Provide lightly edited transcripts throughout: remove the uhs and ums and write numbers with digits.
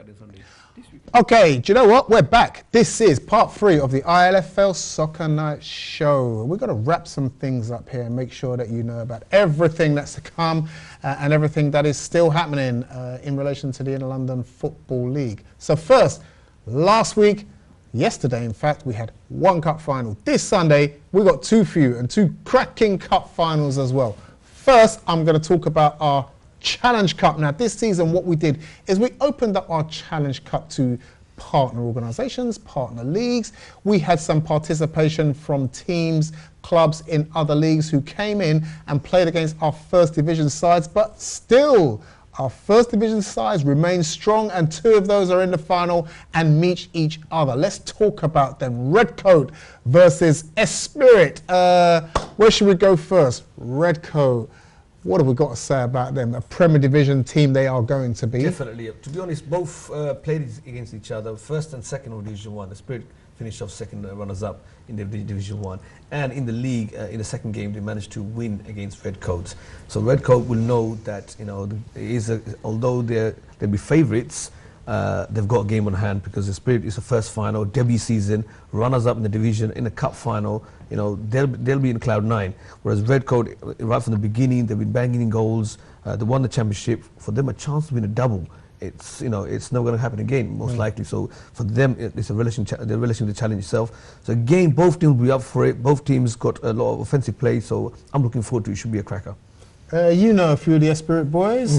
Saturday, Sunday. This week. Okay, do you know what? We're back. This is part 3 of the ILFL Soccer Night Show. We've got to wrap some things up here and make sure that you know about everything that's to come and everything that is still happening in relation to the Inner London Football League. So first, yesterday in fact, we had one cup final. This Sunday, we got 2 for you and 2 cracking cup finals as well. First, I'm going to talk about our Challenge Cup. Now, this season, what we did is we opened up our Challenge Cup to partner organisations, partner leagues. We had some participation from teams, clubs in other leagues who came in and played against our first division sides, but still, our first division sides remain strong, and 2 of those are in the final and meet each other. Let's talk about them. Redcoat versus Esprit. Where should we go first? Redcoat. What have we got to say about them? A Premier Division team they are going to be. Definitely. To be honest, both played against each other, first and second of Division 1. The Spirit finished off second runners-up in the Division 1. And in the league, in the second game, they managed to win against Redcoat. So Redcoat will know that, you know, although they'll be favourites, they've got a game on hand because the Spirit is the first final, debut season, runners-up in the division, in the cup final. You know, they'll be in cloud 9. Whereas Redcoat, right from the beginning, they've been banging in goals. They won the championship. For them, a chance to win a double. It's, you know, it's not going to happen again, most likely. So for them, it's a relation to the challenge itself. So again, both teams will be up for it. Both teams got a lot of offensive play. So I'm looking forward to it. It should be a cracker. You know a few of the Esprit boys.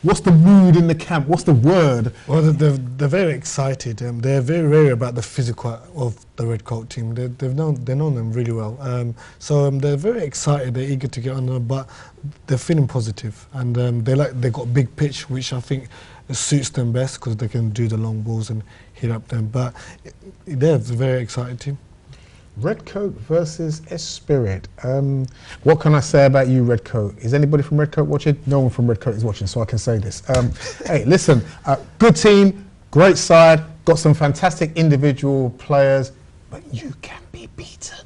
What's the mood in the camp? What's the word? Well, they're very excited. They're very wary about the physical of the Redcoat team. They've known them really well. So they're very excited. They're eager to get on them, but they're feeling positive. And they got a big pitch, which I think suits them best because they can do the long balls and hit up them. But they're a very excited team. Redcoat versus Esprit. What can I say about you, Redcoat? Is anybody from Redcoat watching? No one from Redcoat is watching, so I can say this. Hey, listen, good team, great side, got some fantastic individual players, but you can be beaten.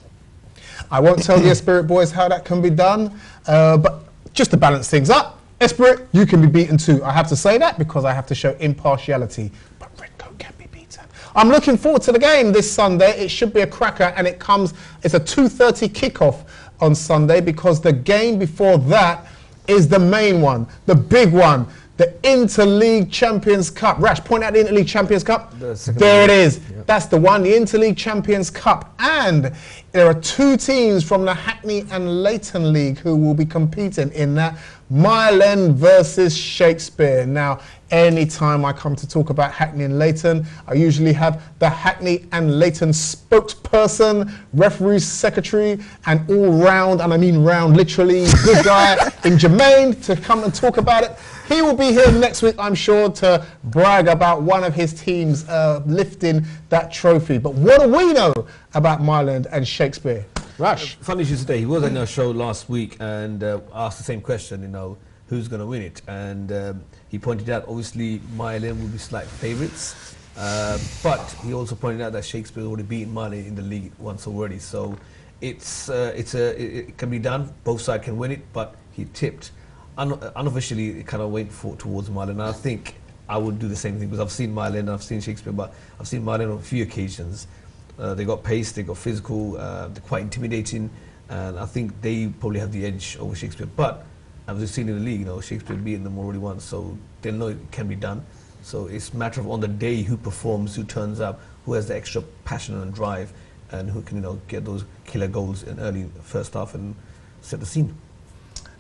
I won't tell the Esprit boys how that can be done, but just to balance things up, Esprit, you can be beaten too. I have to say that because I have to show impartiality, but Redcoat can be beaten. I'm looking forward to the game this Sunday. It should be a cracker, and it's a 2:30 kickoff on Sunday because the game before that is the main one, the big one, the Interleague Champions Cup. Rash, point out the Interleague Champions Cup. There it is. Yep. That's the one, the Interleague Champions Cup. And there are 2 teams from the Hackney and Leighton League who will be competing in that. Mile End versus Shakespeare. Now, anytime I come to talk about Hackney and Leighton, I usually have the Hackney and Leighton spokesperson, referee, secretary, and all round, and I mean round literally, good guy in Jermaine to come and talk about it. He will be here next week, I'm sure, to brag about one of his teams lifting that trophy. But what do we know about Mile End and Shakespeare? Rush. Funny you say, he was on our show last week and asked the same question, you know, who's going to win it? And he pointed out, obviously, Mile End will be slight favourites. But he also pointed out that Shakespeare already beaten Mile End in the league once already. So it can be done. Both sides can win it, but he tipped. Unofficially, it kind of went towards Mile End. And I think I would do the same thing because I've seen Mile End and I've seen Shakespeare, but I've seen Mile End on a few occasions. They got pace, they got physical, they're quite intimidating, and I think they probably have the edge over Shakespeare. But as we've seen in the league, you know, Shakespeare beaten them already once, so they know it can be done. So it's a matter of on the day who performs, who turns up, who has the extra passion and drive, and who can, you know, get those killer goals in early first half and set the scene.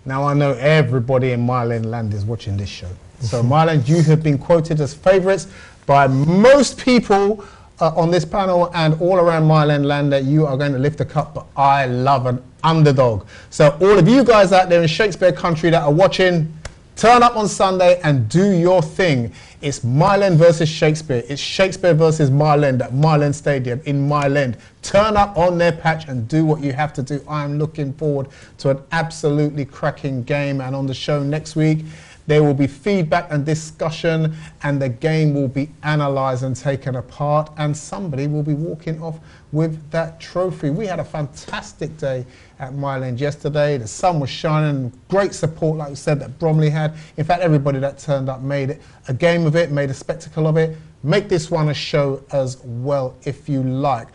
Now I know everybody in Mile End land is watching this show. So Mile End, you have been quoted as favourites by most people on this panel and all around Mile End land that you are going to lift the cup, but I love an underdog. So all of you guys out there in Shakespeare country that are watching, turn up on Sunday and do your thing. It's Mile End versus Shakespeare. It's Shakespeare versus Mile End at Mile End Stadium in Mile End. Turn up on their patch and do what you have to do. I'm looking forward to an absolutely cracking game. And on the show next week, There will be feedback and discussion, and the game will be analysed and taken apart, and somebody will be walking off with that trophy. We had a fantastic day at Mile End yesterday. The sun was shining, great support, like we said, that Bromley had. In fact, everybody that turned up made it a game of it, made a spectacle of it. Make this one a show as well, if you like.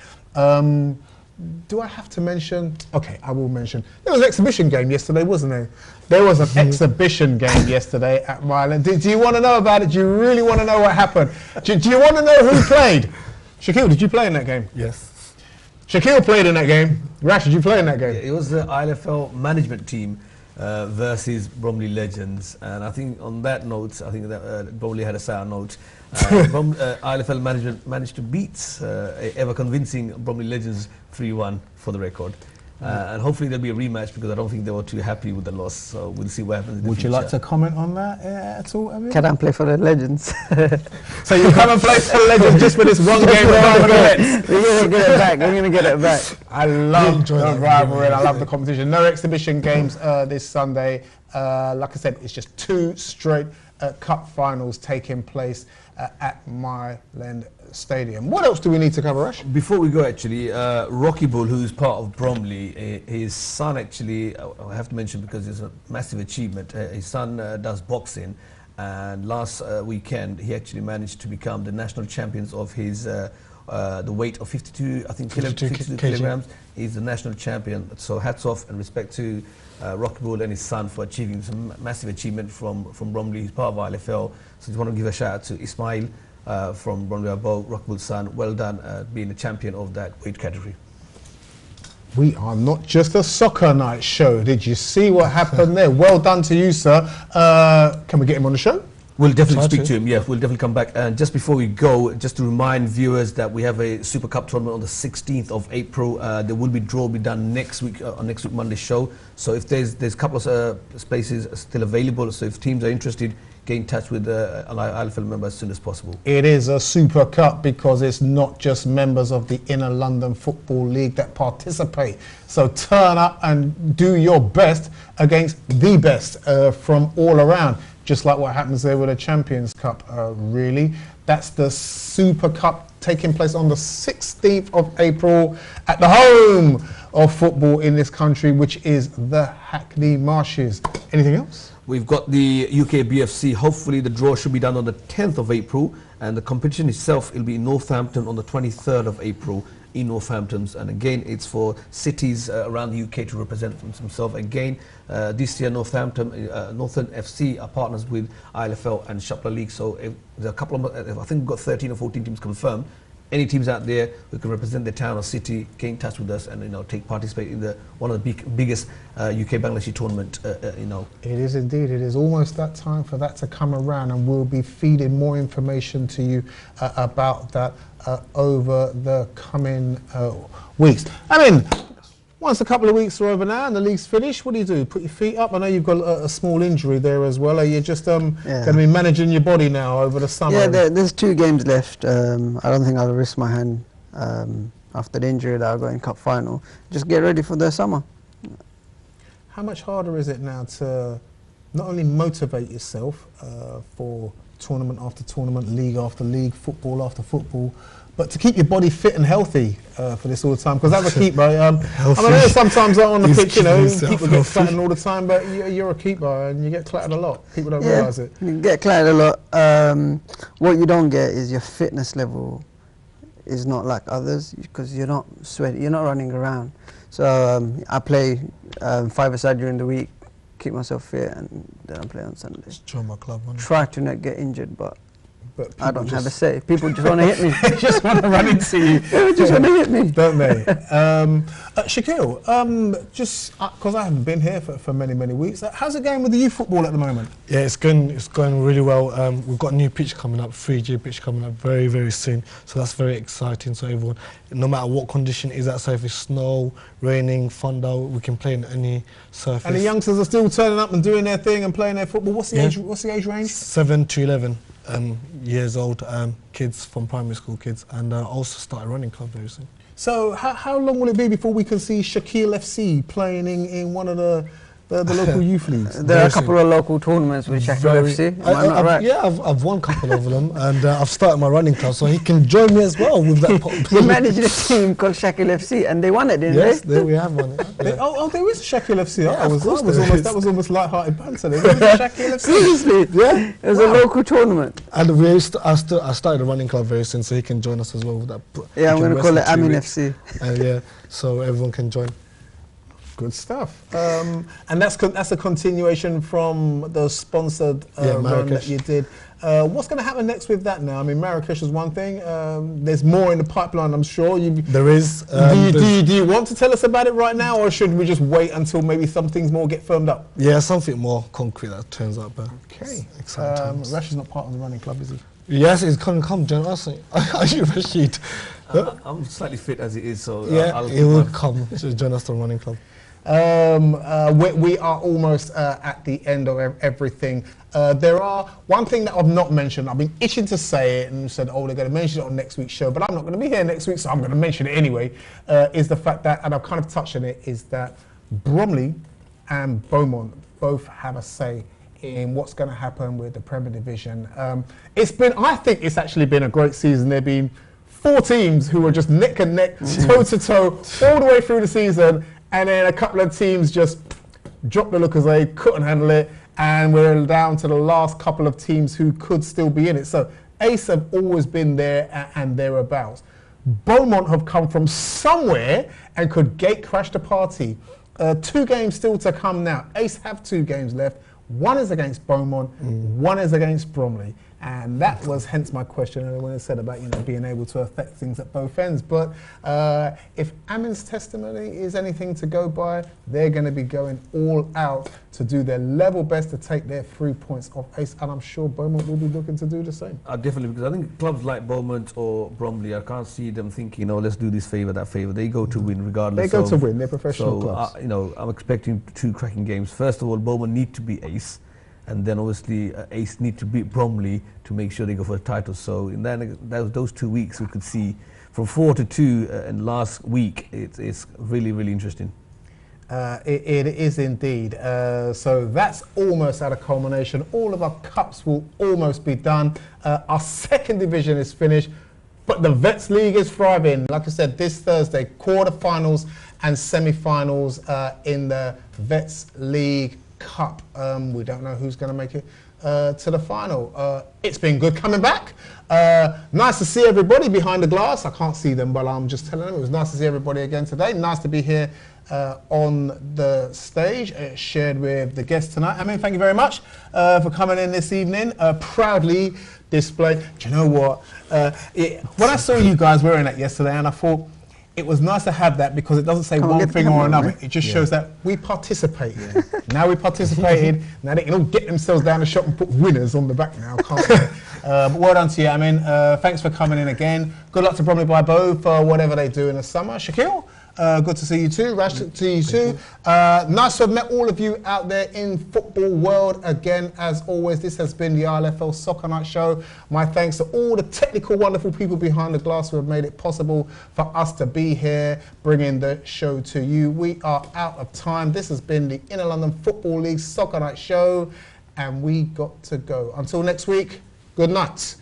Do I have to mention? Okay, I will mention. There was an exhibition game yesterday, wasn't there? There was an exhibition game yesterday at Mile End. Do you want to know about it? Do you really want to know what happened? Do you want to know who played? Shaquille, did you play in that game? Yes. Shaquille played in that game. Rash, did you play in that game? It was the ILFL management team versus Bromley Legends, and I think on that note, I think that Bromley had a sour note. ILFL management managed to beat ever convincing Bromley Legends 3-1 for the record. And hopefully there'll be a rematch, because I don't think they were too happy with the loss. So we'll see what happens in the Would you future. like to comment on that at all, Evan? Can I play for the Legends? So you come and play for the Legends just for this one game rivalry? We're going to get it back. We're going to get it back. I love the rivalry and I love the competition. No exhibition games this Sunday. Like I said, it's just 2 straight cup finals taking place at Mile End Stadium. What else do we need to cover, Ash? Before we go, actually, Rocky Bull, who's part of Bromley, his son actually, I have to mention because it's a massive achievement. His son does boxing, and last weekend he actually managed to become the national champions of his the weight of 52, I think, 52 kilograms. He's the national champion. So hats off and respect to Rocky Bull and his son for achieving some massive achievement from Bromley. He's part of ILFL. So just want to give a shout out to Ismail from Bromley Above, Rocky Bull's son. Well done being the champion of that weight category. We are not just a soccer night show. Did you see what happened there? Well done to you, sir. Can we get him on the show? We'll definitely speak to him. Yeah, we'll definitely come back. And just before we go, just to remind viewers that we have a Super Cup tournament on the 16th of April. There will be draw be done next week on next week Monday's show. So if there's a couple of spaces still available, so if teams are interested, get in touch with ILFL members as soon as possible. It is a Super Cup because it's not just members of the Inner London Football League that participate. So turn up and do your best against the best from all around. Just like what happens there with the Champions Cup, really. That's the Super Cup taking place on the 16th of April at the home of football in this country, which is the Hackney Marshes. Anything else? We've got the UK BFC. Hopefully the draw should be done on the 10th of April, and the competition itself will be in Northampton on the 23rd of April in Northampton. And again, it's for cities around the UK to represent themselves. Again, this year Northampton FC are partners with ILFL and Shopla League. So there's a couple of, I think we've got 13 or 14 teams confirmed. Any teams out there who can represent their town or city, get in touch with us and participate in one of the biggest UK Bangladeshi tournament. It is indeed. It is almost that time for that to come around, and we'll be feeding more information to you about that over the coming weeks. I mean, once a couple of weeks are over now and the league's finished, what do? Put your feet up? I know you've got a small injury there as well. Are you just going to be managing your body now over the summer? Yeah, there's 2 games left. I don't think I'll risk my hand after the injury that I got in Cup final. Just get ready for the summer. How much harder is it now to not only motivate yourself for tournament after tournament, league after league, football after football, but to keep your body fit and healthy for this all the time? Because as a keeper, I know sometimes on the pitch, people get clattered all the time, but you're a keeper and you get clattered a lot. People don't realise it. You get clattered a lot. What you don't get is your fitness level is not like others, because you're not sweating, you're not running around. So I play 5-a-side during the week, keep myself fit, and then I play on Sundays. Join my club. Try to not get injured, but I don't have a just say. People just want to hit me. They just want to run into you. They just want to hit me. Don't they? Shaquille, just because I haven't been here for many, many weeks, how's it going with the youth football at the moment? Yeah, it's going really well. We've got a new pitch coming up, 3G pitch coming up very, very soon. So that's very exciting. So everyone, no matter what condition it is outside, if it's snow, raining, thunder, we can play in any surface. And the youngsters are still turning up and doing their thing and playing their football. What's the age? What's the age range? 7 to 11 years old, kids from primary school kids, and also started running club very soon. So how long will it be before we can see Shaquille FC playing in one of the the local youth leagues? There are a couple of local tournaments with Sheffield FC. Am I not right? Yeah, I've won a couple of them, and I've started my running club, so he can join me as well with that. You managed a team called Sheffield FC, and they won it, didn't Yes, they? there we have one. Yeah. Oh, there is a Sheffield FC. Yeah, of course there is. That was almost light-hearted banter. There is a Sheffield FC. Seriously? Yeah. It was a local tournament. And I started a running club very soon, so he can join us as well with that. Yeah, I'm He going can to call rest it in 2 Amin weeks. FC. And yeah, so everyone can join. Good stuff. And that's a continuation from the sponsored run that Marrakesh. you did. What's going to happen next with that now? I mean, Marrakesh is one thing. There's more in the pipeline, I'm sure. There is. Do you want to tell us about it right now, or should we just wait until maybe some things more get firmed up? Yeah, something more concrete that turns up. Okay. Exciting times. Rash is not part of the running club, is he? Yes, he's going to come join us. Are you Rashid? I'm slightly fit as it is, so Yeah, he will come to join us to the running club. We are almost at the end of everything. There are one thing that I've not mentioned. I've been itching to say it and said, oh, they're going to mention it on next week's show, but I'm not going to be here next week, so I'm going to mention it anyway, is the fact that, and I've kind of touched on it, is that Bromley and Beaumont both have a say in what's going to happen with the Premier Division. I think it's actually been a great season. There have been 4 teams who were just neck and neck, toe to toe, all the way through the season, and then a couple of teams just dropped the look as they couldn't handle it, and we're down to the last couple of teams who could still be in it. So Ace have always been there and thereabouts. Beaumont have come from somewhere and could gate crash the party. 2 games still to come now. Ace have 2 games left. One is against Beaumont, one is against Bromley. And that was hence my question when I said about being able to affect things at both ends. But if Amin's testimony is anything to go by, they're going to be going all out to do their level best to take their 3 points off Ace, and I'm sure Beaumont will be looking to do the same. Definitely, because I think clubs like Beaumont or Bromley, I can't see them thinking, let's do this favour, that favour. They go to win regardless. They go to win. They're professional so, clubs. I'm expecting 2 cracking games. First of all, Beaumont need to beat Ace, and then obviously Ace need to beat Bromley to make sure they go for the title. So in those 2 weeks, we could see from 4 to 2 and last week, it's really, really interesting. It is indeed. So that's almost at a culmination. All of our cups will almost be done. Our 2nd division is finished, but the Vets League is thriving. Like I said, this Thursday, quarterfinals and semi-finals in the Vets League Cup. We don't know who's going to make it to the final. It's been good coming back. Nice to see everybody behind the glass. I can't see them, but I'm just telling them it was nice to see everybody again today. Nice to be here on the stage, shared with the guests tonight. Thank you very much for coming in this evening. Proudly displayed. Do you know what? When I saw you guys wearing that yesterday, and I thought, it was nice to have that because it doesn't say one thing or another. It just shows that we participate. Now we participated. Now they can all get themselves down the shop and put winners on the back now, can't they? But well done to you, Amin. Thanks for coming in again. Good luck to Bromley by Bow for whatever they do in the summer. Shaquille, good to see you too. Rash, to see you too. Nice to have met all of you out there in football world again. As always, this has been the ILFL Soccer Night Show. My thanks to all the technical, wonderful people behind the glass who have made it possible for us to be here, bringing the show to you. We are out of time. This has been the Inner London Football League Soccer Night Show, and we got to go. Until next week, good night.